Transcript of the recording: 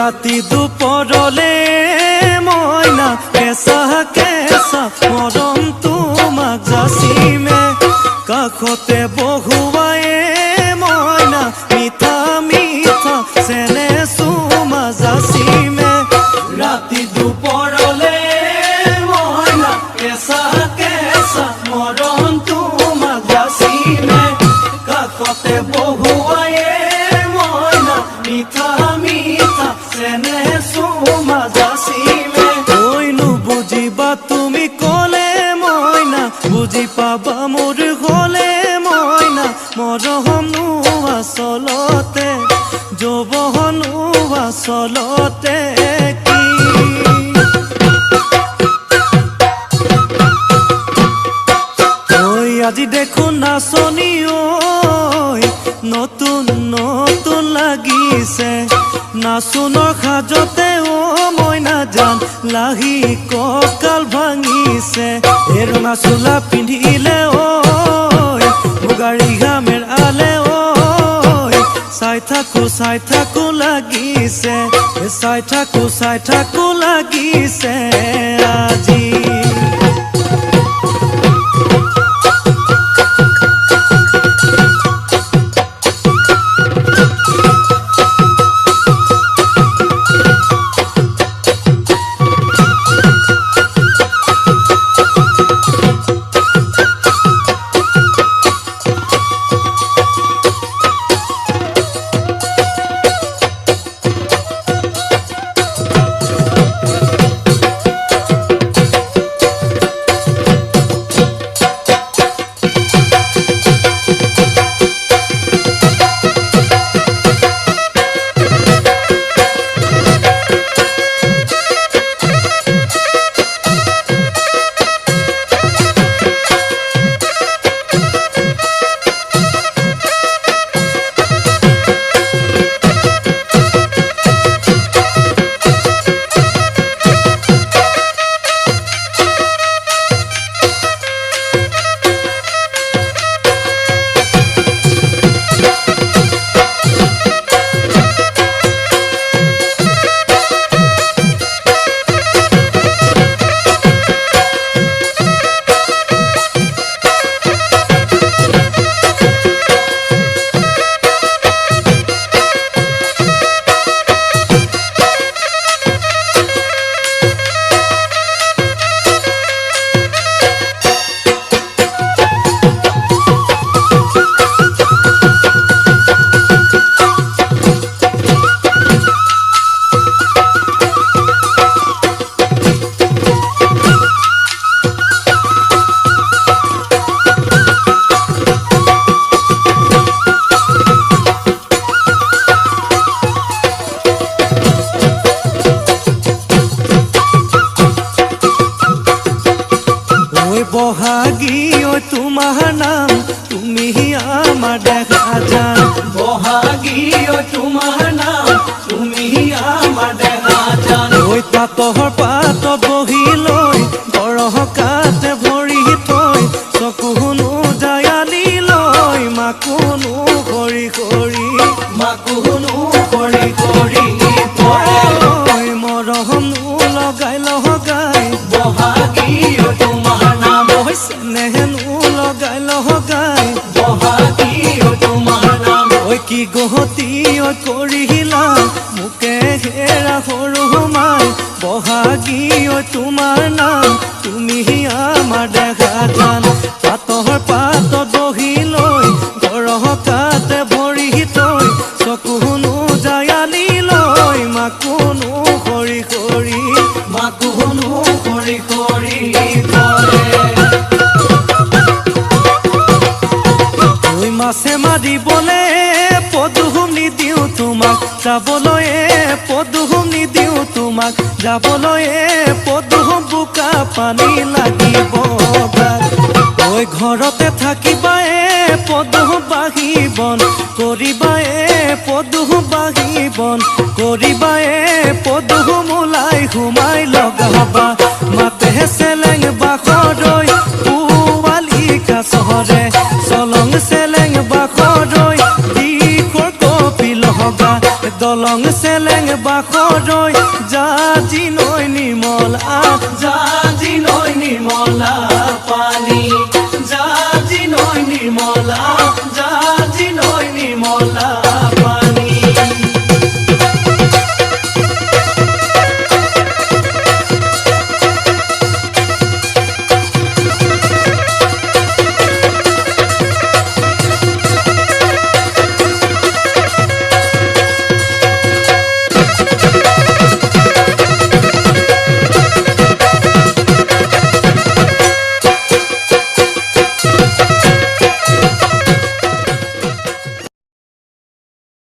ৰাতি দুপৰলে মইনা কেঁচা কেঁচা মৰম তোমাক যাচিমে কাষতে বহুৱায়ে মইনা মিঠা মিঠা চেনে চুমা যাচিমে ৰাতি দুপৰলে মইনা কেঁচা কেঁচা মৰম তোমাক যাচিমে কাষতে বহুৱায়ে মইনা মিঠা মিঠা চেনে চুমা যাচিমে কৈনো বুজিবা তুমি ক'লে মইনা বুজি পাবা মোৰ গ'লে মইনা মৰমনো আচলতে যৌৱনো আচলতে কি আজি দেখোন নাচনি ঐ নতুন নতুন লাগিছে নাচোনৰ সাজতে অ মইনা জান লাহি কঁকাল ভাঙিছে এই ৰঙা চোলা পিন্ধিলে ঐ মুগাৰী ঘামেৰ আলে ঐ চাই থাকো লাগিছে চাই থাকো লাগিছে আজি বহাগী ঐ তোমাৰ নাম তুমি আমাৰ দেখা জান বহাগী ঐ তোমাৰ নাম তুমি আমাৰ দেখা জান ঐ পাতৰ পাত বহি লৈ গৰহকাতে ভৰি থৈ চকুনো জায়ালি লৈ মাকুনো কৰি কৰি মৰমনো লগাই বহাগী ঐ তোমাৰ নাম চেনেহনো লগাই বহাগী ঐ তোমাৰ নাম ঐ কি গহতি ঐ কৰিলা মোকে হেৰা সৰু সোমাই বহাগী ঐ তোমাৰ নাম তুমি আমাৰ দেখা জান পাতৰ পাত বহি লৈ গৰহকাতে ভৰি থৈ চকুনো জায়ালি লৈ মাকুনো কৰি মাছে মাৰিবলে পদুম নিদিওঁ তোমাক যাবলৈ পদুম নিদিওঁ তোমাক যাবলৈ পদুম বোকা পানী লাগিব ঐ ঘৰতে থাকিবা পদুম বাঢ়ি বন কৰিবা পদুম বাঢ়ি বন কৰিবা পদুম ওলাই সোমাই লগাবা মাতে চেলেং বাখৰৈ পোৱালি কাছৰে চলং চেলেং বাখৰৈ দিশৰ কপিল হবা দলং চেলেং বাখৰৈ জাজি নৈ নিমলা জাজি নৈ নিমলা পানী জাজি নৈ নিমলা জাজি নৈ নিমলা